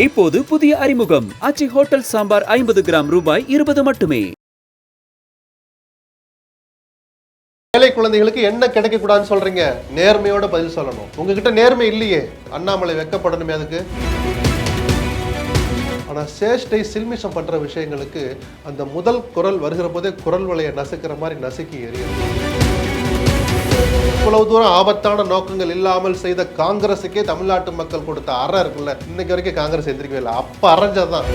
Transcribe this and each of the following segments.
இப்போது புதிய அறிமுகம் ஆச்சி ஹோட்டல் சாம்பார் 50 கிராம் ரூபாய் 20 மட்டுமே. ஏழை குழந்தைகளுக்கு என்ன கிடைக்க கூடாதுன்னு சொல்றீங்க? நேர்மையோட பதில் சொல்லணும். உங்ககிட்ட நேர்மை இல்லையே, அண்ணாமலை வெக்கப்படணுமே அதுக்கு. ஆனா சேஷ்டை சில்மிஷம் பண்ற விஷயங்களுக்கு அந்த முதல் குரல் வருகிற போதே குரல் வலையை நசுக்கிற மாதிரி நசுக்கி எறியும். இவ்வளவு தூரம் ஆபத்தான நோக்கங்கள் இல்லாமல் செய்த காங்கிரஸுக்கே தமிழ்நாட்டு மக்கள் கொடுத்த அறை இருக்குல்ல, இன்னைக்கு வரைக்கும் காங்கிரஸ் எந்திரிக்கவே இல்லை. அப்ப அரைஞ்சதான்.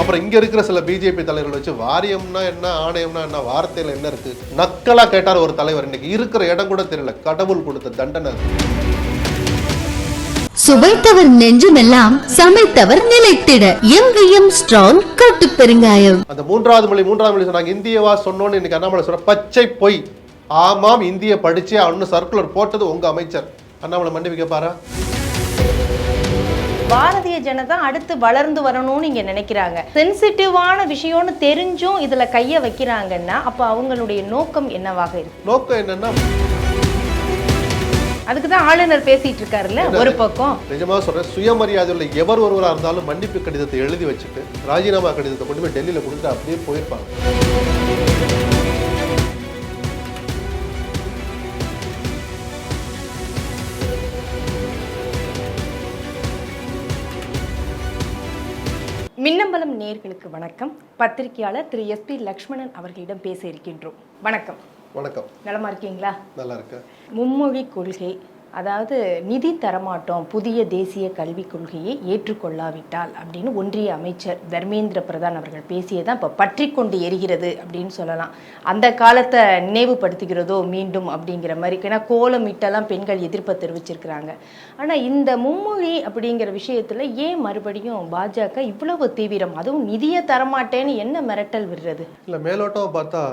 அப்புறம் இங்க இருக்கிற சில பிஜேபி தலைவர்கள் வச்சு வாரியம்னா என்ன, ஆணையம்னா என்ன, வார்த்தையில என்ன இருக்கு நக்கலா கேட்டார் ஒரு தலைவர். இன்னைக்கு இருக்கிற இடம் கூட தெரியல. கடவுள் கொடுத்த தண்டனை. சுவைத்தவர் நெஞ்சுமெல்லாம் சமைத்தவர் நிலைத்திட எங்கேயும் ஸ்ட்ராங் கட்டு பெருங்காயம். அந்த மூன்றாவது மொழி சொன்னாங்க. இந்தியவா சொன்னோன்னு இன்னைக்கு அண்ணாமலை சொல்ற பச்சை பொய். ஆமாம், இந்திய படிச்சே அவனு சர்க்குலர் போட்டது உங்க அமைச்சர். அண்ணாமலை மன்னிக்க பாரா. பாரதிய ஜனதா அடுத்து வளர்ந்து வரணும்னு இங்க நினைக்கிறாங்க. சென்சிட்டிவான விஷயம்னு தெரிஞ்சும் இதுல கைய வைக்கிறாங்கன்னா அப்ப அவங்களுடைய நோக்கம் என்னவாக இருக்கு? நோக்கம் என்னன்னா, அதுக்குதான் ஆளுநர் பேசிட்டு இருக்காருல்ல ஒரு பக்கம். நிஜமா சொல்றேன், சுயமரியாதை உள்ள எவர் ஒருவராக இருந்தாலும் மன்னிப்பு கடிதத்தை எழுதி வச்சுட்டு ராஜினாமா கடிதத்தை கொண்டு போய் டெல்லியில கொடுத்துட்டு அப்படியே போயிருப்பாங்க. மின்னம்பலம் நேயர்களுக்கு வணக்கம். பத்திரிகையாளர் திரு SP லக்ஷ்மணன் அவர்களிடம் பேச இருக்கின்றோம். வணக்கம். வணக்கம். நலமா இருக்கீங்களா? நல்லா இருக்கு. மும்மொழி கொள்கை, அதாவது நிதி தரமாட்டோம், புதிய தேசிய கல்விக் கொள்கையை ஏற்றுக்கொள்ளாவிட்டால் அப்படின்னு ஒன்றிய அமைச்சர் தர்மேந்திர பிரதான் அவர்கள் பேசியதான் இப்போ பற்றி கொண்டு எரிகிறது அப்படின்னு சொல்லலாம். அந்த காலத்தை நினைவுபடுத்துகிறதோ மீண்டும் அப்படிங்கிற மாதிரி. ஏன்னா கோலமிட்டெல்லாம் பெண்கள் எதிர்ப்பை தெரிவிச்சிருக்கிறாங்க. ஆனால் இந்த மும்மொழி அப்படிங்கிற விஷயத்தில் ஏன் மறுபடியும் பாஜக இவ்வளவு தீவிரம்? அதுவும் நிதியை தரமாட்டேன்னு என்ன மிரட்டல் விடுறது? இல்லை, மேலோட்டம் பார்த்தா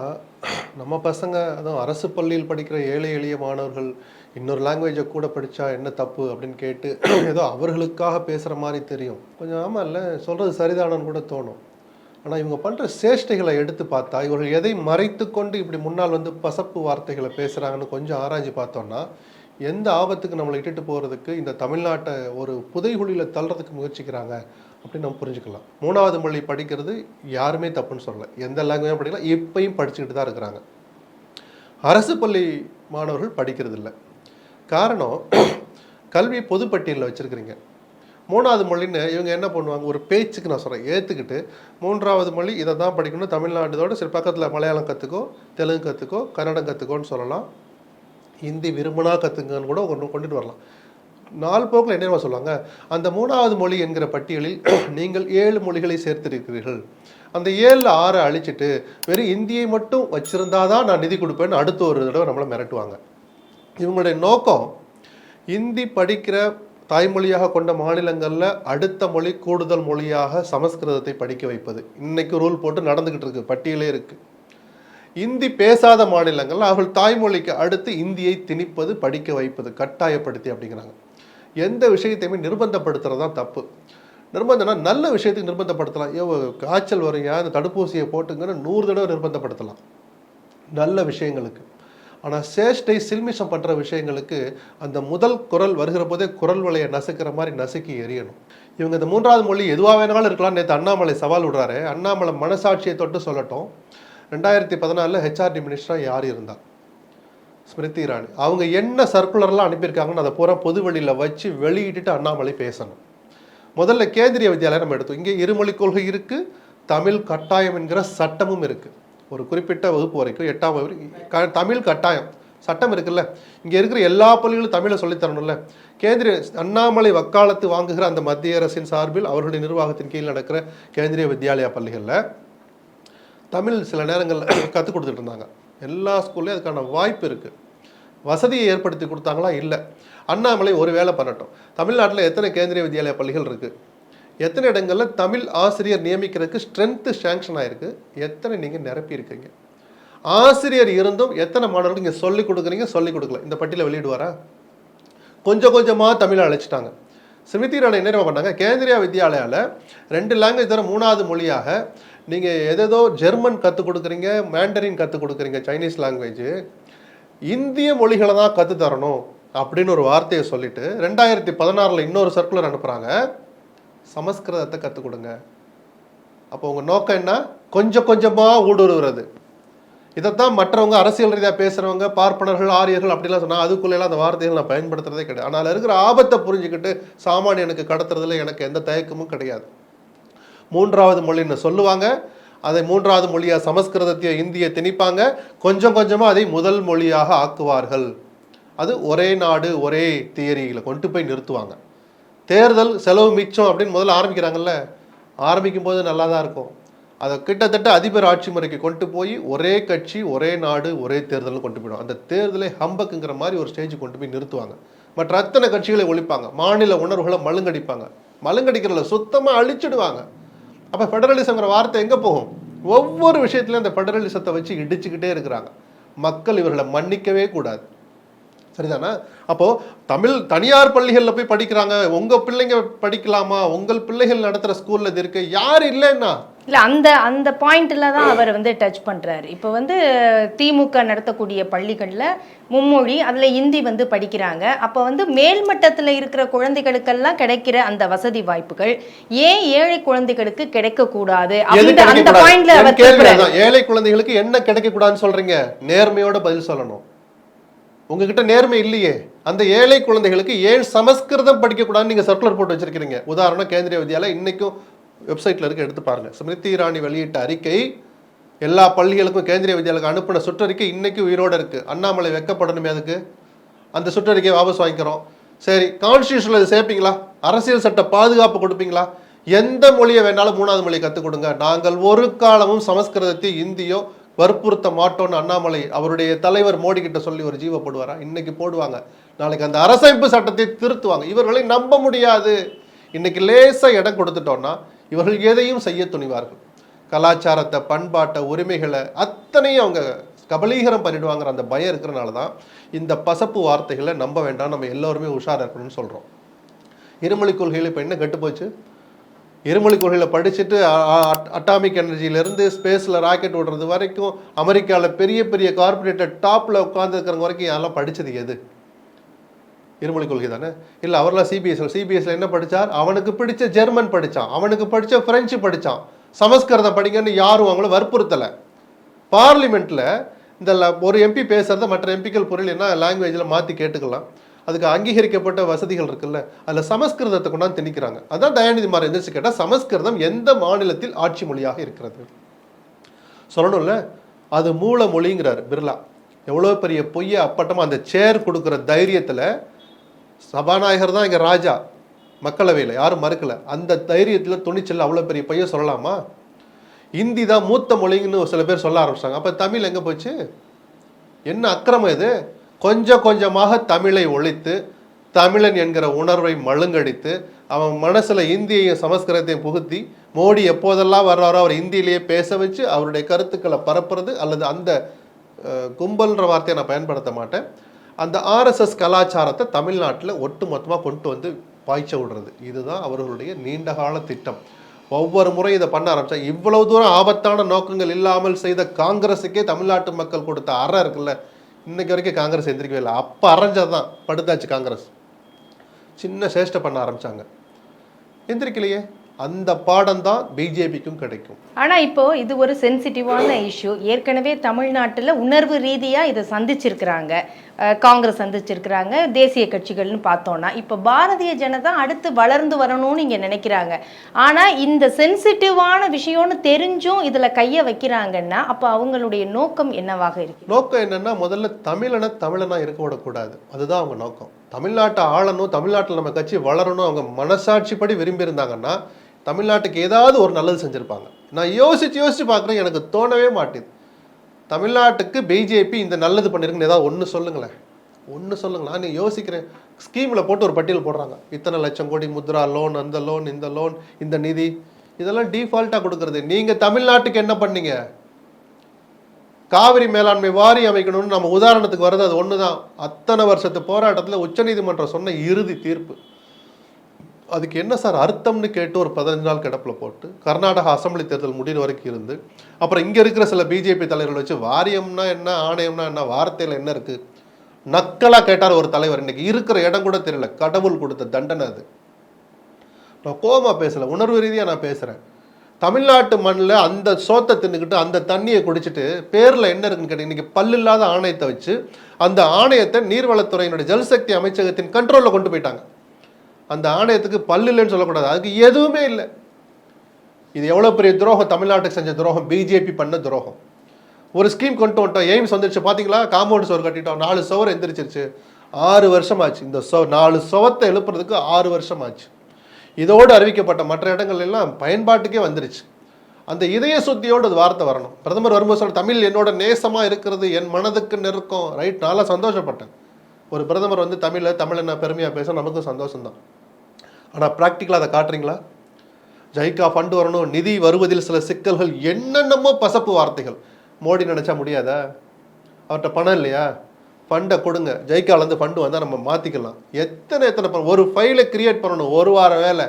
நம்ம பசங்க, அதுவும் அரசு பள்ளியில் படிக்கிற ஏழை எளிய மாணவர்கள் இன்னொரு லாங்குவேஜை கூட படித்தா என்ன தப்பு அப்படின்னு கேட்டு ஏதோ அவர்களுக்காக பேசுகிற மாதிரி தெரியும். கொஞ்சம் ஆமாம் இல்லை, சொல்கிறது சரிதானு கூட தோணும். ஆனால் இவங்க பண்ணுற சேஷ்டைகளை எடுத்து பார்த்தா இவர்கள் எதை மறைத்து கொண்டு இப்படி முன்னால் வந்து பசப்பு வார்த்தைகளை பேசுகிறாங்கன்னு கொஞ்சம் ஆராய்ச்சி பார்த்தோன்னா எந்த ஆபத்துக்கு நம்மளை இட்டுட்டு போகிறதுக்கு இந்த தமிழ்நாட்டை ஒரு புதைகுழியில் தள்ளுறதுக்கு முயற்சிக்கிறாங்க அப்படின்னு நம்ம புரிஞ்சுக்கலாம். மூணாவது மொழி படிக்கிறது யாருமே தப்புன்னு சொல்லலை. எந்த லாங்குவேஜும் படிக்கலாம், இப்பயும் படிச்சுக்கிட்டு தான் இருக்கிறாங்க. அரசு பள்ளி மாணவர்கள் படிக்கிறது இல்லை. காரணம், கல்வி பொதுப்பட்டியலில் வச்சுருக்கிறீங்க. மூணாவது மொழின்னு இவங்க என்ன பண்ணுவாங்க, ஒரு பேச்சுக்கு நான் சொல்கிறேன் ஏற்றுக்கிட்டு மூன்றாவது மொழி இதை தான் படிக்கணும், தமிழ்நாட்டோட சரி பக்கத்தில் மலையாளம் கற்றுக்கோ, தெலுங்கு கற்றுக்கோ, கன்னடம் கற்றுக்கோன்னு சொல்லலாம், ஹிந்தி விரும்பினா கற்றுங்கன்னு கூட ஒன்று கொண்டுட்டு வரலாம். நாலு போக்கில் என்னென்ன சொல்லுவாங்க, அந்த மூணாவது மொழி என்கிற பட்டியலில் நீங்கள் 7 மொழிகளை சேர்த்திருக்கிறீர்கள், அந்த 7ல் 6 அழிச்சிட்டு வெறும் இந்தியை மட்டும் வச்சுருந்தாதான் நான் நிதி கொடுப்பேன்னு அடுத்த ஒரு தடவை நம்மளை மிரட்டுவாங்க. இவங்களுடைய நோக்கம் இந்தி படிக்கிற தாய்மொழியாக கொண்ட மாநிலங்களில் அடுத்த மொழி கூடுதல் மொழியாக சமஸ்கிருதத்தை படிக்க வைப்பது. இன்னைக்கு ரூல் போட்டு நடந்துக்கிட்டு இருக்கு, பட்டியலே இருக்குது. இந்தி பேசாத மாநிலங்கள் அவர்கள் தாய்மொழிக்கு அடுத்து இந்தியை திணிப்பது, படிக்க வைப்பது, கட்டாயப்படுத்தி அப்படிங்கிறாங்க. எந்த விஷயத்தையுமே நிர்பந்தப்படுத்துறது தான் தப்பு. நிர்பந்தம்னா நல்ல விஷயத்துக்கு நிர்பந்தப்படுத்தலாம். காய்ச்சல் வரையா அந்த தடுப்பூசியை போட்டுங்கன்னு 100 தடவை நிர்பந்தப்படுத்தலாம் நல்ல விஷயங்களுக்கு. ஆனால் சேஷ்டை சில்மிஷம் பண்ணுற விஷயங்களுக்கு அந்த முதல் குரல் வருகிற போதே குரல் வலையை நசுக்கிற மாதிரி நசுக்கி எறியணும். இவங்க இந்த மூன்றாவது மொழி எதுவாக வேணாலும் இருக்கலாம். நேற்று அண்ணாமலை சவால் விடுறாரு. அண்ணாமலை மனசாட்சியை தொட்டு சொல்லட்டும். 2014 HRD மினிஸ்டராக யார் இருந்தா? ஸ்மிருதி இரானி. அவங்க என்ன சர்க்குலர்லாம் அனுப்பியிருக்காங்கன்னு அதை பூரா பொது வெளியில் வச்சு வெளியிட்டு அண்ணாமலை பேசணும். முதல்ல கேந்திரிய வித்யாலயம் நம்ம எடுத்தோம். இங்கே இருமொழி கொள்கை இருக்குது, தமிழ் கட்டாயம் என்கிற சட்டமும் இருக்குது. ஒரு குறிப்பிட்ட வகுப்பு வரைக்கும் 8ஆம் வகுப்பு தமிழ் கட்டாயம் சட்டம் இருக்குல்ல. இங்கே இருக்கிற எல்லா பள்ளிகளும் தமிழை சொல்லித்தரணும்ல. கேந்திரிய அண்ணாமலை வக்காலத்து வாங்குகிற அந்த மத்திய அரசின் சார்பில் அவர்களுடைய நிர்வாகத்தின் கீழ் நடக்கிற கேந்திரிய வித்யாலயா பள்ளிகளில் தமிழ் சில நேரங்களில் கற்றுக் கொடுத்துட்டு இருந்தாங்க. எல்லா ஸ்கூல்லையும் அதுக்கான வாய்ப்பு இருக்குது. வசதியை ஏற்படுத்தி கொடுத்தாங்களா? இல்லை. அண்ணாமலை ஒரு வேலை பண்ணட்டும். தமிழ்நாட்டில் எத்தனை கேந்திரிய வித்யாலயா பள்ளிகள் இருக்குது, எத்தனை இடங்களில் தமிழ் ஆசிரியர் நியமிக்கிறதுக்கு ஸ்ட்ரென்த்து சேங்ஷன் ஆகிருக்கு, எத்தனை நீங்கள் நிரப்பியிருக்கீங்க, ஆசிரியர் இருந்தும் எத்தனை மாணவர்கள் இங்கே சொல்லிக் கொடுக்குறீங்க, சொல்லிக் கொடுக்கல, இந்த பட்டியலை வெளியிடுவாரா? கொஞ்சம் கொஞ்சமாக தமிழை அழைச்சிட்டாங்க. ஸ்மிருதி இரானி என்ன பண்ணாங்க, கேந்திரிய வித்யாலயாவில் 2 லாங்குவேஜ் தவிர 3வது மொழியாக நீங்கள் எதோ ஜெர்மன் கற்றுக் கொடுக்குறீங்க, மேண்டரின் கற்றுக் கொடுக்குறீங்க, சைனீஸ் லாங்குவேஜ், இந்திய மொழிகளை தான் கற்றுத்தரணும், அப்படின்னு ஒரு வார்த்தையை சொல்லிட்டு 2016 இன்னொரு சர்க்குலர் அனுப்புகிறாங்க, சமஸ்கிருதத்தை கற்றுக் கொடுங்க. அப்போ உங்கள் நோக்கம் என்ன? கொஞ்சம் கொஞ்சமாக ஊடுருவுறது. இதைத்தான் மற்றவங்க அரசியல் ரீதியாக பேசுகிறவங்க, பார்ப்பனர்கள், ஆரியர்கள் அப்படிலாம் சொன்னால் அதுக்குள்ளெல்லாம் அந்த வார்த்தைகள் நான் பயன்படுத்துறதே கிடையாது. ஆனால் இருக்கிற ஆபத்தை புரிஞ்சுக்கிட்டு சாமானியனுக்கு கடத்துறதுல எனக்கு எந்த தயக்கமும் கிடையாது. 3வது மொழின்னு சொல்லுவாங்க, அதை 3வது மொழியாக சமஸ்கிருதத்தையோ இந்தியை திணிப்பாங்க, கொஞ்சம் கொஞ்சமாக அதை முதல் மொழியாக ஆக்குவார்கள். அது ஒரே நாடு ஒரே தியரியில் கொண்டு போய் நிறுத்துவாங்க. தேர்தல் செலவு மிச்சம் அப்படின்னு முதல்ல ஆரம்பிக்கிறாங்கல்ல, ஆரம்பிக்கும் போது நல்லா தான் இருக்கும். அதை கிட்டத்தட்ட அதிபர் ஆட்சி முறைக்கு கொண்டு போய் ஒரே கட்சி ஒரே நாடு ஒரே தேர்தல்னு கொண்டு போயிடும். அந்த தேர்தலை ஹம்பக்குங்கிற மாதிரி ஒரு ஸ்டேஜ் கொண்டு போய் நிறுத்துவாங்க. மற்ற அத்தனை கட்சிகளை ஒழிப்பாங்க, மாநில உணர்வுகளை மழுங்கடிப்பாங்க, மழுங்கடிக்கிறத சுத்தமாக அழிச்சிடுவாங்க. அப்போ ஃபெடரலிசம்ங்கிற வார்த்தை எங்கே போகும்? ஒவ்வொரு விஷயத்துலையும் அந்த ஃபெடரலிசத்தை வச்சு இடிச்சுக்கிட்டே இருக்கிறாங்க. மக்கள் இவர்களை மன்னிக்கவே கூடாது. சரிதானா? அப்போ தனியார் பள்ளிகளில் போய் படிக்கிறாங்க, உங்க பிள்ளைங்க படிக்கலாமா? உங்கள் பிள்ளைகள் நடத்துற ஸ்கூல்ல இது இருக்கு, யார் இல்லைன்னா இல்லை, அந்த பாயிண்ட்ல தான் அவர் டச் பண்றாரு. இப்போ திமுக நடத்தக்கூடிய பள்ளிகளில் மும்மொழி, அதில் இந்தி படிக்கிறாங்க. அப்போ மேல்மட்டத்தில் இருக்கிற குழந்தைகளுக்கெல்லாம் கிடைக்கிற அந்த வசதி வாய்ப்புகள் ஏன் ஏழை குழந்தைகளுக்கு கிடைக்கக்கூடாது? அந்த பாயிண்ட்ல அவர் ஏழை குழந்தைகளுக்கு என்ன கிடைக்க கூடாதுன்னு சொல்றீங்க? நேர்மையோட பதில் சொல்லணும். உங்ககிட்ட நேர்மை இல்லையே. அந்த ஏழை குழந்தைகளுக்கு ஏன் சமஸ்கிருதம் படிக்கக்கூடாதுன்னு நீங்க சர்க்குலர் போட்டு வச்சிருக்கீங்க. உதாரணம் கேந்திரிய வித்யாலயா இன்னைக்கும் வெப்சைட்ல இருக்கு, எடுத்து பாருங்க. ஸ்மிருதி இரானி வெளியிட்ட அறிக்கை, எல்லா பள்ளிகளுக்கும் கேந்திரிய வித்யாலயாவுக்கு அனுப்பின சுற்றறிக்கை இன்னைக்கு உயிரோட இருக்கு. அண்ணாமலை வெக்கப்படணுமே, அதுக்கு அந்த சுற்றறிக்கையை வாபஸ் வாங்கிக்கிறோம். சரி, கான்ஸ்டியூஷன்ல இதை சேர்ப்பீங்களா? அரசியல் சட்ட பாதுகாப்பு கொடுப்பீங்களா? எந்த மொழியை வேணாலும் 3வது மொழியை கற்றுக் கொடுங்க, நாங்கள் ஒரு காலமும் சமஸ்கிருதத்தை இந்தியோ வற்புறுத்த மாட்டோம்னு அண்ணாமலை அவருடைய தலைவர் மோடி கிட்ட சொல்லி ஒரு ஜீவ போடுவாரா? இன்னைக்கு போடுவாங்க, நாளைக்கு அந்த அரசமைப்பு சட்டத்தை திருத்துவாங்க. இவர்களை நம்ப முடியாது. இன்னைக்கு லேசா இடம் கொடுத்துட்டோம்னா இவர்கள் எதையும் செய்ய துணிவார்கள். கலாச்சாரத்தை, பண்பாட்டை, உரிமைகளை அத்தனையும் அவங்க கபலீகரம் பண்ணிடுவாங்கிற அந்த பயம் இருக்கிறனால தான் இந்த பசப்பு வார்த்தைகளை நம்ப வேண்டாம், நம்ம எல்லோருமே உஷாராக இருக்கணும்னு சொல்கிறோம். இருமொழி கொள்கையில் இப்போ என்ன கெட்டு போச்சு? இருமொழி கொள்கையில் படிச்சுட்டு அட்டாமிக் எனர்ஜியிலேருந்து ஸ்பேஸில் ராக்கெட் விடுறது வரைக்கும், அமெரிக்காவில் பெரிய பெரிய கார்பரேட்டர் டாப்பில் உட்காந்துருக்கிறவங்க வரைக்கும் யாரெல்லாம் படித்தது எது? இருமொழி கொள்கை தானே. இல்லை, அவரெல்லாம் சிபிஎஸ்சியில் என்ன படித்தார்? அவனுக்கு பிடிச்ச ஜெர்மன் படித்தான், அவனுக்கு படித்த ஃப்ரெஞ்சு படித்தான். சமஸ்கிருதம் படிங்கன்னு யாரும் அவங்கள வற்புறுத்தலை. பார்லிமெண்ட்டில் இந்த ஒரு எம்பி பேசுகிறத மற்ற எம்பிக்கள் பொருள் என்ன லாங்குவேஜில் மாற்றி கேட்டுக்கலாம். அதுக்கு அங்கீகரிக்கப்பட்ட வசதிகள் இருக்குல்ல, அதில் சமஸ்கிருதத்தை கொண்டாந்து திணிக்கிறாங்க. அதான் தயாநிதி மாறன் எந்திரிச்சு கேட்டால், சமஸ்கிருதம் எந்த மாநிலத்தில் ஆட்சி மொழியாக இருக்கிறது சொல்லணும்ல. அது மூல மொழிங்கிறார் பிர்லா. எவ்வளோ பெரிய பொய்ய அப்பட்டமாக அந்த சேர் கொடுக்குற தைரியத்தில், சபாநாயகர் தான் இங்கே ராஜா மக்களவையில், யாரும் மறுக்கலை, அந்த தைரியத்தில் துணிச்சல் அவ்வளோ பெரிய பொய்ய சொல்லலாமா? இந்தி தான் மூத்த மொழின்னு சில பேர் சொல்ல ஆரம்பிச்சாங்க. அப்போ தமிழ் எங்கே போச்சு? என்ன அக்கிரமம் இது? கொஞ்சம் கொஞ்சமாக தமிழை ஒழித்து, தமிழன் என்கிற உணர்வை மழுங்கடித்து, அவன் மனசில் இந்தியையும் சமஸ்கிருதத்தையும் புகுத்தி, மோடி எப்போதெல்லாம் வர்றாரோ அவர் இந்தியிலேயே பேச வச்சு அவருடைய கருத்துக்களை பரப்புறது, அல்லது அந்த கும்பல்ன்ற வார்த்தையை நான் பயன்படுத்த மாட்டேன், அந்த ஆர்எஸ்எஸ் கலாச்சாரத்தை தமிழ்நாட்டில் ஒட்டு மொத்தமாக கொண்டு பாய்ச்ச விடுறது. இதுதான் அவர்களுடைய நீண்டகால திட்டம். ஒவ்வொரு முறை இதை பண்ண ஆரம்பித்தா, இவ்வளவு தூரம் ஆபத்தான நோக்கங்கள் இல்லாமல் செய்த காங்கிரஸுக்கே தமிழ்நாட்டு மக்கள் கொடுத்த அறை இருக்குல்ல, இன்னைக்கு வரைக்கும் காங்கிரஸ் எந்திரிக்கவே இல்லை. அப்போ அரைஞ்சது தான் படுத்தாச்சு காங்கிரஸ். சின்ன சேஷ்டை பண்ண ஆரம்பித்தாங்க, எந்திரிக்கலையே. அந்த பாடம் தான் பிஜேபிக்கும் கிடைக்கும். ஆனால் இப்போ இது ஒரு சென்சிட்டிவான இஷ்யூ. ஏற்கனவே தமிழ்நாட்டில் உணர்வு ரீதியாக இதை சந்திச்சிருக்கிறாங்க, காங்கிரஸ் சந்திச்சிருக்கிறாங்க, தேசிய கட்சிகள்னு பார்த்தோன்னா. இப்போ பாரதிய ஜனதா அடுத்து வளர்ந்து வரணும்னு இங்கே நினைக்கிறாங்க. ஆனால் இந்த சென்சிட்டிவான விஷயம்னு தெரிஞ்சும் இதில் கையை வைக்கிறாங்கன்னா அப்போ அவங்களுடைய நோக்கம் என்னவாக இருக்கு? நோக்கம் என்னன்னா, முதல்ல தமிழனா இருக்க விடக்கூடாது, அதுதான் அவங்க நோக்கம். தமிழ்நாட்டை ஆளணும், தமிழ்நாட்டில் நம்ம கட்சி வளரணும், அவங்க மனசாட்சிப்படி விரும்பி இருந்தாங்கன்னா தமிழ்நாட்டுக்கு ஏதாவது ஒரு நல்லது செஞ்சுருப்பாங்க. நான் யோசிச்சு பார்க்குறேன், எனக்கு தோணவே மாட்டேது. தமிழ்நாட்டுக்கு பிஜேபி இந்த நல்லது பண்ணியிருக்குன்னு ஏதாவது ஒன்று சொல்லுங்களேன், ஒன்று சொல்லுங்களேன். நான் யோசிக்கிறேன், ஸ்கீமில் போட்டு ஒரு பட்டியல் போடுறாங்க, இத்தனை லட்சம் கோடி முத்ரா லோன், அந்த லோன், இந்த லோன், இந்த நிதி, இதெல்லாம் டிஃபால்ட்டாக கொடுக்கறது. நீங்கள் தமிழ்நாட்டுக்கு என்ன பண்ணீங்க? காவிரி மேலாண்மை வாரி அமைக்கணும்னு நம்ம உதாரணத்துக்கு வர்றது அது ஒன்று தான். அத்தனை வருஷத்து போராட்டத்தில் உச்சநீதிமன்றம் சொன்ன இறுதி தீர்ப்பு. அதுக்கு என்ன சார் அர்த்தம்னு கேட்டு ஒரு 15 நாள் கிடப்பில் போட்டு, கர்நாடகா அசம்பிளி தேர்தல் முடிவு வரைக்கும் இருந்து, அப்புறம் இங்கே இருக்கிற சில பிஜேபி தலைவர்கள் வச்சு வாரியம்னா என்ன, ஆணையம்னா என்ன, வார்த்தையில் என்ன இருக்குது, நக்கலா கேட்டார் ஒரு தலைவர். இன்னைக்கு இருக்கிற இடம் கூட தெரியல. கடவுள் கொடுத்த தண்டனை அது. நான் கோபமா பேசல, உணர்வு ரீதியா நான் பேசுறேன். தமிழ்நாட்டு மண்ணில் அந்த சோத்தை தின்னுக்கிட்டு அந்த தண்ணியை குடிச்சிட்டு பேரில் என்ன இருக்குன்னு கேட்டீங்க, இன்னைக்கு பல்லு இல்லாத ஆணையத்தை வச்சு அந்த ஆணையத்தை நீர்வளத்துறையினுடைய ஜல்சக்தி அமைச்சகத்தின் கண்ட்ரோலில் கொண்டு போயிட்டாங்க. அந்த ஆணையத்துக்கு பல்லு இல்லைன்னு சொல்லக்கூடாது, அதுக்கு எதுவுமே இல்லை. இது எவ்வளோ பெரிய துரோகம், தமிழ்நாட்டுக்கு செஞ்ச துரோகம், பிஜேபி பண்ண துரோகம். ஒரு ஸ்கீம் கொண்டு வந்துட்டோம், எய்ம்ஸ் வந்துருச்சு பார்த்தீங்களா, காம்பவுண்ட் சுவர் கட்டிட்டோம், 4 சுவர் எந்திரிச்சிருச்சு. 6 வருஷம் ஆச்சு. இந்த 4 சுவத்தை எழுப்புறதுக்கு 6 வருஷம் ஆச்சு. இதோடு அறிவிக்கப்பட்ட மற்ற இடங்கள் எல்லாம் பயன்பாட்டுக்கே வந்துருச்சு. அந்த இதய சுத்தியோடு அது வார்த்தை வரணும். பிரதமர் வரும்போது சொல்ல, தமிழ் என்னோட நேசமாக இருக்கிறது, என் மனதுக்கு நெருக்கம். ரைட், நல்லா சந்தோஷப்பட்டேன். ஒரு பிரதமர் வந்து தமிழை நான் பெருமையாக பேச நமக்கும் சந்தோஷம்தான். ஆனால் ப்ராக்டிக்கலாக அதை காட்டுறீங்களா? ஜைகா ஃபண்டு வரணும், நிதி வருவதில் சில சிக்கல்கள், என்னென்னமோ பசப்பு வார்த்தைகள். மோடி நினச்சா முடியாதா? அவர்கிட்ட பணம் இல்லையா? ஃபண்டை கொடுங்க, ஜைக்காலேருந்து ஃபண்டு வந்தால் நம்ம மாற்றிக்கலாம். எத்தனை ஒரு ஃபைலை கிரியேட் பண்ணணும், 1 வார வேலை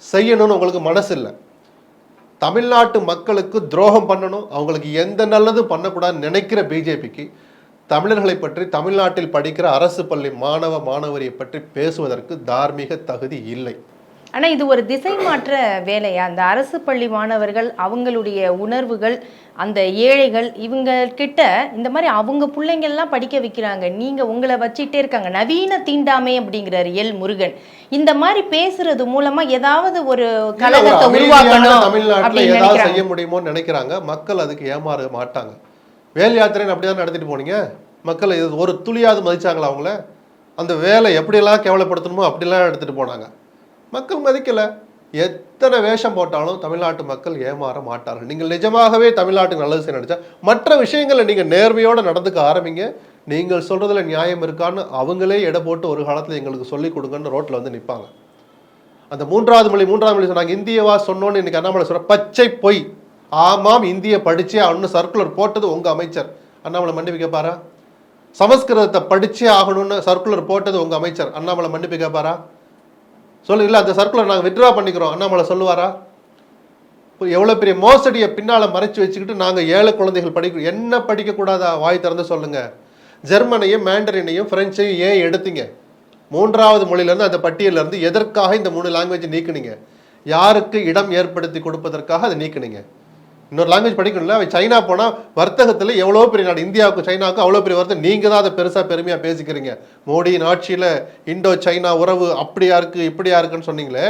செய்யணும்னு உங்களுக்கு மனசு இல்லை. தமிழ்நாட்டு மக்களுக்கு துரோகம் பண்ணணும், அவங்களுக்கு எந்த நல்லதும் பண்ணக்கூடாதுன்னு நினைக்கிற பிஜேபிக்கு தமிழர்களை பற்றி, தமிழ்நாட்டில் படிக்கிற அரசு பள்ளி மாணவரியை பற்றி பேசுவதற்கு தார்மீக தகுதி இல்லை. ஆனால் இது ஒரு திசை மாற்ற வேலையா? அந்த அரசு பள்ளி மாணவர்கள் அவங்களுடைய உணர்வுகள், அந்த ஏழைகள், இவங்கக்கிட்ட இந்த மாதிரி அவங்க பிள்ளைங்கள்லாம் படிக்க வைக்கிறாங்க, நீங்கள் உங்களை வச்சுட்டே இருக்காங்க. நவீன தீண்டாமை அப்படிங்கிறார் எல் முருகன். இந்த மாதிரி பேசுறது மூலமா ஏதாவது ஒரு கலகத்தை உருவாக்கணும், தமிழ்நாட்டில் ஏதாவது செய்ய முடியுமோன்னு நினைக்கிறாங்க. மக்கள் அதுக்கு ஏமாற மாட்டாங்க. வேல் யாத்திரைன்னு அப்படிதான் நடத்திட்டு போனீங்க. மக்கள் ஒரு துளியாவது மதிச்சாங்களா? அவங்கள அந்த வேலை எப்படியெல்லாம் கேவலப்படுத்தணுமோ அப்படிலாம் எடுத்துட்டு போனாங்க. மக்கள் மதிக்கலை. எத்தனை வேஷம் போட்டாலும் தமிழ்நாட்டு மக்கள் ஏமாற மாட்டார்கள். நீங்கள் நிஜமாகவே தமிழ்நாட்டுக்கு நல்லது செய்ய நினைச்சா மற்ற விஷயங்களை நீங்கள் நேர்மையோடு நடந்துக்க ஆரம்பிங்க. நீங்கள் சொல்றதுல நியாயம் இருக்கான்னு அவங்களே எடை போட்டு ஒரு காலத்தில் எங்களுக்கு சொல்லிக் கொடுங்கன்னு ரோட்டில் வந்து நிற்பாங்க. அந்த மூன்றாவது மொழி சொன்னாங்க, இந்தியவா சொன்னோன்னு இன்னைக்கு அண்ணாமலை சொல்ற பச்சை பொய். ஆமாம், இந்திய படிச்சே ஆகணும்னு சர்க்குலர் போட்டது உங்க அமைச்சர். அண்ணாமலை மன்னிப்பு கேட்பாரா? சமஸ்கிருதத்தை படிச்சே ஆகணும்னு சர்க்குலர் போட்டது உங்க அமைச்சர். அண்ணாமலை மன்னிப்பு கேட்பாரா? சொல்லு. இல்லை, அந்த சர்க்குலர் நாங்கள் வித்ட்ரா பண்ணிக்கிறோம். அண்ணாமலை சொல்லுவாரா? எவ்வளோ பெரிய மோசடியை பின்னால் மறைச்சு வச்சுக்கிட்டு நாங்கள் 7 குழந்தைகள் படிக்கிறோம். என்ன படிக்கக்கூடாதா? வாய் திறந்து சொல்லுங்க. ஜெர்மனையும் மேண்டரினையும் பிரெஞ்சையும் ஏன் எடுத்தீங்க? 3வது மொழியிலேருந்து அந்த பட்டியலிருந்து எதற்காக இந்த 3 லாங்குவேஜ் நீக்குனீங்க? யாருக்கு இடம் ஏற்படுத்தி கொடுப்பதற்காக அதை நீக்குனீங்க? இன்னொரு லாங்குவேஜ் படிக்கணும்ல. சைனா போனால் வர்த்தகத்தில் எவ்வளோ பெரிய நாடு, இந்தியாவுக்கும் சைனாவுக்கும் அவ்வளோ பெரிய வர்த்தகம். நீங்கள் தான் அதை பெருமையாக பேசிக்கிறீங்க. மோடியின் ஆட்சியில் இண்டோ சைனா உறவு அப்படியா இருக்குது இப்படியா இருக்குன்னு சொன்னீங்களே.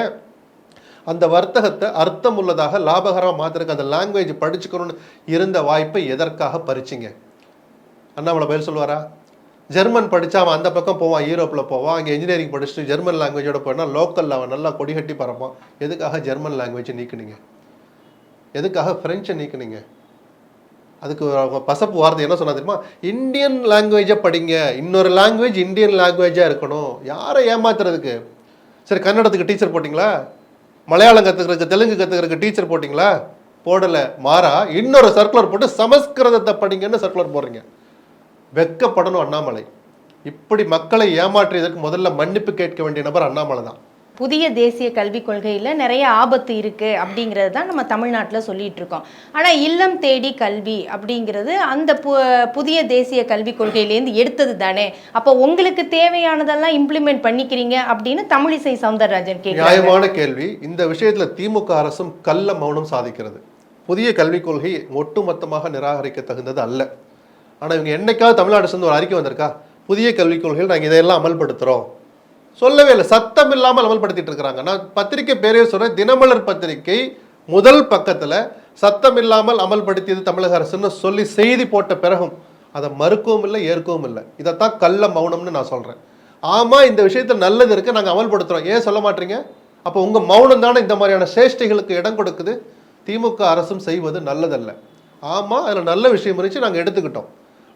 அந்த வர்த்தகத்தை அர்த்தம் உள்ளதாக லாபகரமாக மாத்திரக்கு அந்த லாங்குவேஜ் படிச்சுக்கணும்னு இருந்த வாய்ப்பை எதற்காக பறிச்சிங்க? அண்ணாமலை பதில் சொல்லுவாரா? ஜெர்மன் படித்தா அவன் அந்த பக்கம் போவான், யூரோப்பில் போவான், அங்கே இன்ஜினியரிங் படிச்சுட்டு ஜெர்மன் லாங்குவேஜோட போனால் லோக்கலில் அவன் நல்லா கொடி கட்டி பறப்பான். எதுக்காக ஜெர்மன் லாங்குவேஜை நீக்குனீங்க? எதுக்காக ஃப்ரெஞ்சை நீக்குனீங்க? அதுக்கு பசப்பு வார்த்தை என்ன சொன்னா தெரியுமா? இந்தியன் லாங்குவேஜை படிங்க, இன்னொரு லாங்குவேஜ் இந்தியன் லாங்குவேஜாக இருக்கணும். யாரை ஏமாத்துறதுக்கு? சரி, கன்னடத்துக்கு டீச்சர் போட்டிங்களா? மலையாளம் கற்றுக்கிறதுக்கு, தெலுங்கு கற்றுக்கிறதுக்கு டீச்சர் போட்டிங்களா? போடலை. மாறா இன்னொரு சர்க்குலர் போட்டு சமஸ்கிருதத்தை படிங்கன்னு சர்க்குலர் போடுறீங்க. வெக்கப்படணும் அண்ணாமலை. இப்படி மக்களை ஏமாற்றியதற்கு முதல்ல மன்னிப்பு கேட்க வேண்டிய நபர் அண்ணாமலை தான். புதிய தேசிய கல்விக் கொள்கையில் நிறைய ஆபத்து இருக்குது அப்படிங்கிறது தான் நம்ம தமிழ்நாட்டில் சொல்லிட்டு இருக்கோம். ஆனால் இல்லம் தேடி கல்வி அப்படிங்கிறது அந்த புதிய தேசிய கல்விக் கொள்கையிலேருந்து எடுத்தது தானே. அப்போ உங்களுக்கு தேவையானதெல்லாம் இம்ப்ளிமெண்ட் பண்ணிக்கிறீங்க அப்படின்னு தமிழிசை சவுந்தரராஜன் கேட்குறாங்க. நியாயமான கேள்வி. இந்த விஷயத்தில் திமுக அரசும் கள்ள மௌனம் சாதிக்கிறது. புதிய கல்விக் கொள்கை ஒட்டுமொத்தமாக நிராகரிக்க தகுந்தது அல்ல. ஆனால் இவங்க என்னைக்காவது தமிழ்நாடு சேர்ந்து ஒரு அறிக்கை வந்திருக்கா? புதிய கல்விக் கொள்கையில் நாங்கள் இதையெல்லாம் அமல்படுத்துகிறோம் சொல்லவே இல்லை. சத்தம் இல்லாமல் அமல்படுத்திட்டு இருக்கிறாங்க. நான் பத்திரிகை பேரே சொல்றேன், தினமலர் பத்திரிகை முதல் பக்கத்தில் சத்தம் இல்லாமல் அமல்படுத்தியது தமிழக அரசுன்னு சொல்லி செய்தி போட்ட பிறகும் அதை மறுக்கவும் இல்லை, ஏற்கவும் இல்லை. இதைத்தான் கள்ள மௌனம்னு நான் சொல்றேன். ஆமா, இந்த விஷயத்தில் நல்லது இருக்கு, நாங்கள் அமல்படுத்துறோம். ஏன் சொல்ல மாட்டீங்க? அப்போ உங்க மௌனம் தானே இந்த மாதிரியான சேஷ்டைகளுக்கு இடம் கொடுக்குது. திமுக அரசும் செய்வது நல்லதல்ல. ஆமா, அதில் நல்ல விஷயம் இருந்துச்சு, நாங்கள் எடுத்துக்கிட்டோம்.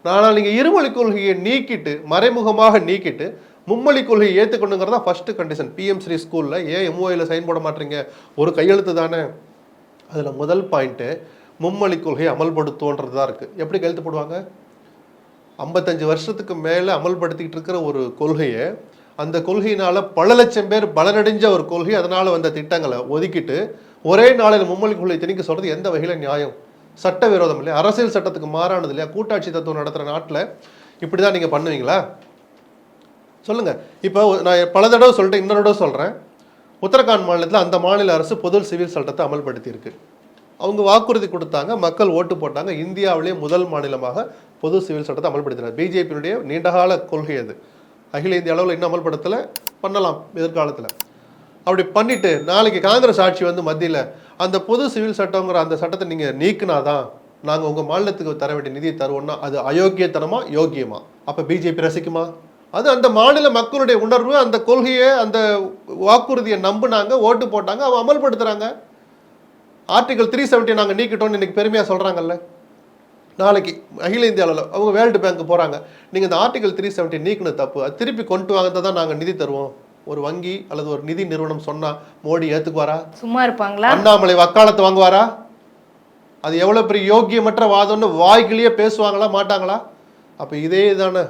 ஆனால் நீங்கள் இருமொழி கொள்கையை நீக்கிட்டு, மறைமுகமாக நீக்கிட்டு மும்மொழி கொள்கையை ஏற்றுக்கொண்டுங்கிறதா ஃபர்ஸ்ட் கண்டிஷன். பிஎம் ஸ்ரீ ஸ்கூலில் ஏன் எம்ஓஐயில் சைன் போட மாட்டீங்க? ஒரு கையெழுத்து தானே. அதில் முதல் பாயிண்ட்டு மும்மொழி கொள்கையை அமல்படுத்துவோன்றது தான் இருக்குது. எப்படி கையெழுத்து போடுவாங்க? 55 வருஷத்துக்கு மேலே அமல்படுத்திக்கிட்டு இருக்கிற ஒரு கொள்கையை, அந்த கொள்கையினால் பல லட்சம் பேர் பலனடைஞ்ச ஒரு கொள்கை, அதனால் வந்த திட்டங்களை ஒதுக்கிட்டு ஒரே நாளில் மும்மொழி கொள்கை திணிக்க சொல்கிறது எந்த வகையில் நியாயம்? சட்ட விரோதம் இல்லையா? அரசியல் சட்டத்துக்கு மாறானது இல்லையா? கூட்டாட்சி தத்துவம் நடத்துகிற நாட்டில் இப்படி தான் நீங்கள் பண்ணுவீங்களா? சொல்லுங்க. இப்போ நான் பல தடவை சொல்லிட்டேன், இன்னொரு தடவை சொல்றேன். உத்தரகாண்ட் மாநிலத்தில் அந்த மாநில அரசு பொது சிவில் சட்டத்தை அமல்படுத்தி இருக்கு. அவங்க வாக்குறுதி கொடுத்தாங்க, மக்கள் ஓட்டு போட்டாங்க. இந்தியாவிலேயே முதல் மாநிலமாக பொது சிவில் சட்டத்தை அமல்படுத்தினார். பிஜேபியினுடைய நீண்டகால கொள்கை அது. அகில இந்திய அளவில் இன்னும் அமல்படுத்தலை, பண்ணலாம் எதிர்காலத்தில். அப்படி பண்ணிட்டு நாளைக்கு காங்கிரஸ் ஆட்சி வந்து மத்தியில் அந்த பொது சிவில் சட்டங்கிற அந்த சட்டத்தை நீங்கள் நீக்கினாதான் நாங்கள் உங்கள் மாநிலத்துக்கு தர வேண்டிய நிதியை தருவோம்னா அது அயோக்கியத்தனமா யோக்கியமா? அப்போ பிஜேபி ரசிக்குமா? அது அந்த மாநில மக்களுடைய உணர்வு, அந்த கொள்கையை, அந்த வாக்குறுதியை நம்புனாங்க, ஓட்டு போட்டாங்க, அவங்க அமல்படுத்துறாங்க. ஆர்டிகல் 370 நாங்கள் நீக்கிட்டோம்னு இன்னைக்கு பெருமையாக சொல்கிறாங்கல்ல. நாளைக்கு அகில இந்திய அளவில் அவங்க வேர்ல்டு பேங்க் போகிறாங்க, நீங்கள் இந்த ஆர்டிகல் 370 நீக்கின தப்பு, அது திருப்பி கொண்டு வாங்க தான் நாங்கள் நிதி தருவோம். ஒரு வங்கி அல்லது ஒரு நிதி நிறுவனம் சொன்னால் மோடி ஏற்றுக்குவாரா? சும்மா இருப்பாங்களா? அண்ணாமலை வக்காலத்து வாங்குவாரா? அது எவ்வளோ பெரிய யோக்கியமற்ற வாதம்னு வாய்கிலேயே பேசுவாங்களா மாட்டாங்களா? அப்போ இதே தானே.